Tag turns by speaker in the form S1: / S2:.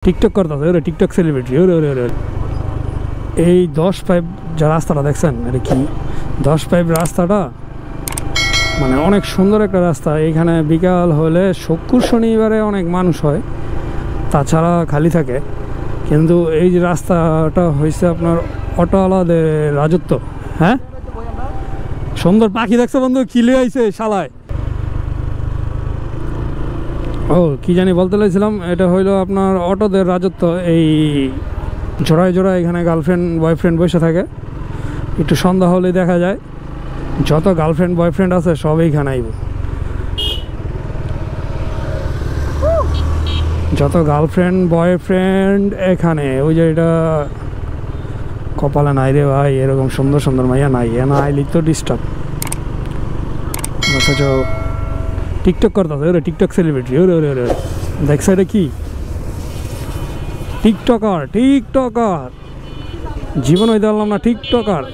S1: TikTok করতেছে ওরে TikTok celebrity ওরে ওরে ওরে এই 10 পাইপ যে রাস্তাটা দেখছেন এটা কি 10 পাইপ রাস্তাটা মানে অনেক সুন্দর একটা রাস্তা। এইখানে বিকাল হলে শুক্র শনিবারে অনেক মানুষ হয়, তাছাড়া খালি থাকে। কিন্তু এই যে রাস্তাটা হয়েছে আপনার অটোওয়ালাদের রাজত্ব। হ্যাঁ সুন্দর পাখি দেখছো বন্ধু, কিলে আইছে শালায়। ও কি জানি বলতে চাইছিলাম, এটা হইলো আপনার অটোদের রাজত্ব। এই জোড়ায় জোড়ায় এখানে গার্লফ্রেন্ড বয়ফ্রেন্ড বসে থাকে। একটু সন্ধ্যা হলে দেখা যায় যত গার্লফ্রেন্ড বয়ফ্রেন্ড আছে সব এইখানে আইব। যত গার্লফ্রেন্ড বয়ফ্রেন্ড এখানে। ওই যে এটা কপালে নাই রে ভাই, এরকম সুন্দর সুন্দর মাইয়া নাই। না আইলি তো ডিস্টার্ব। অথচ টিকটক করতেছে ওরে টিকটক সেলিব্রিটি ওরে ওরে ওরে দেখছো এটা কি টিকটকার টিকটকার জীবন হইতে পারলাম না টিকটকার।